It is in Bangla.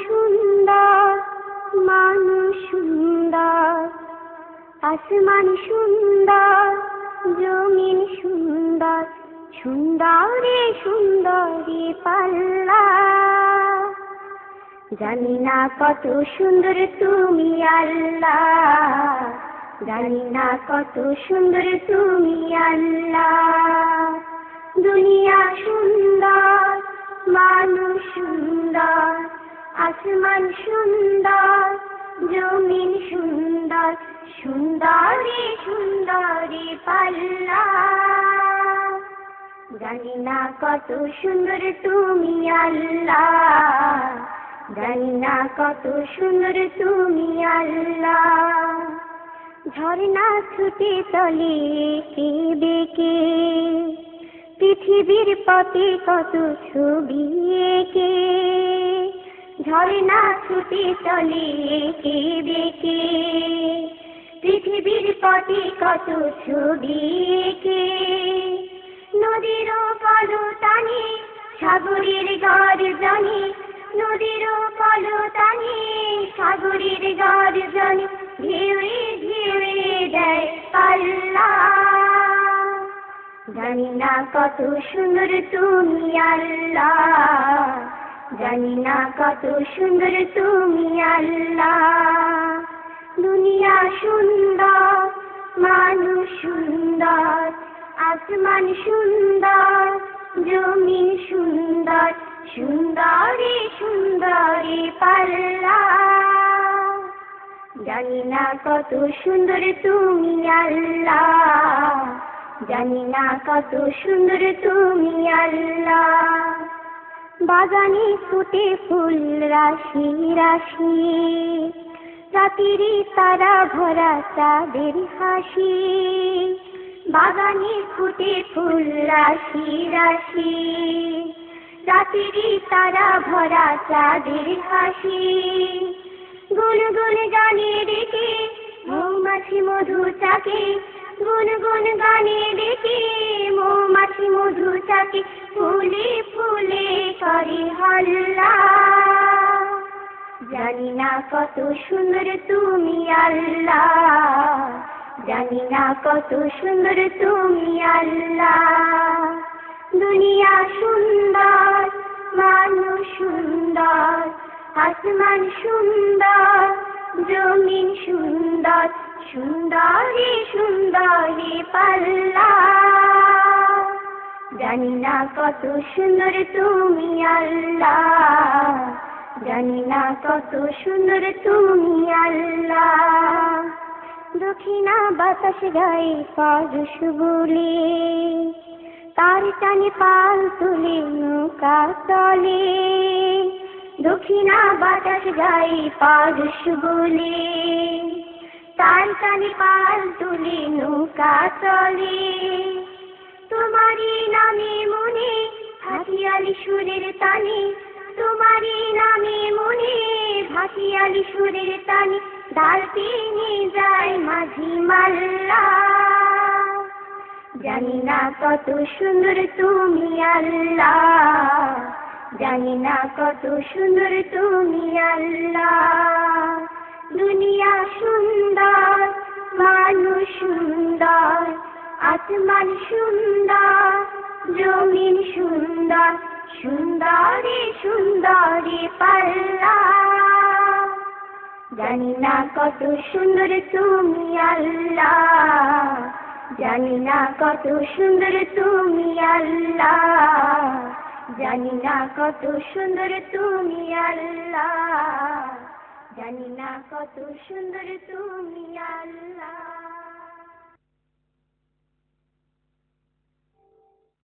সুন্দর, মানুষ সুন্দর, আসমান সুন্দর, জমিন সুন্দর, সুন্দরে সুন্দরী পাল্লা। জানি না কত সুন্দর তুমি আল্লাহ, জানি না কত সুন্দর তুমি আল্লাহ। দুনিয়া সুন্দর, মানুষ সুন্দর, আসমান সুন্দর, জমিন সুন্দর, সুন্দরী সুন্দরী পাল্লা। জানি না কত সুন্দর তুমি আল্লাহ, জানি না কত সুন্দর তুমি আল্লাহ। ঝর্ণা ছুটে চলে এঁকে বেঁকে, পৃথিবীর পথে কত ছবি এঁকে। ঝর্ণা ছুটে চলে এঁকে বেঁকে, পৃথিবীর পথে কত ছবি এঁকে। নদীর কলতানে সাগরের গর্জনে, নদীর কলতানে সাগরের গর্জনে, ঢেউয়ে ঢেউয়ে দেয় পাল্লা। জানি না কত সুন্দর তুমি আল্লাহ, জানি না কত সুন্দর তুমি আল্লাহ। দুনিয়া সুন্দর, মানুষ সুন্দর, আসমান সুন্দর, জমিন সুন্দর, সুন্দরী সুন্দরী পাল্লা। জানি না কত সুন্দর তুমি আল্লাহ, জানি না কত সুন্দর তুমি আল্লাহ। বাগানে ফুটে ফুল রাশি রাশি, রাতেরই তারা ভরা চাঁদের হাসি। বাগানে ফুটে ফুল রাশি রাশি, রাতেরই তারা ভরা চাঁদের হাসি। গুনগুন গানে ডেকে মৌমাছি মধু চাকে, গুনগুন গানে ডেকে মৌমাছি মধু চাকে, ফুলে ফুলে করে হল্লা। জানি না কত সুন্দর তুমি আল্লাহ, জানি না কত সুন্দর তুমি আল্লাহ। দুনিয়া সুন্দর, মানুষ সুন্দর, আসমান সুন্দর, জমিন সুন্দর, সুন্দরী সুন্দরী পাল্লা। জানি না কত সুন্দর তুমি আল্লাহ, জানি না কত সুন্দর তুমি আল্লাহ। দক্ষিণা বাতাস গায়ে পরশ বলে, তার টানে পাল তুলে নৌকা চলে। দক্ষিণা বাতাস গায়ে পরশ বলে, তার টানে পাল তুলে নৌকা চলে। তোমারই নামে মনে ভাটিয়ালি সুরের টানে, তোমারই নামে মনে ভাটিয়ালি সুরের টানে, ডাল পেনে যায় মাঝি মাল্লা। জানি না কত সুন্দর তুমি আল্লাহ, জানি না কত সুন্দর তুমি আল্লাহ। দুনিয়া সুন্দর, মানুষ সুন্দর, আসমান সুন্দর, জমিন সুন্দর, সুন্দরী সুন্দরী পাল্লা। জানি না কত সুন্দর তুমি আল্লাহ, জানি না কত সুন্দর তুমি আল্লাহ, জানি না কত সুন্দর তুমি আল্লাহ, জানি না কত সুন্দর তুমি আল্লাহ।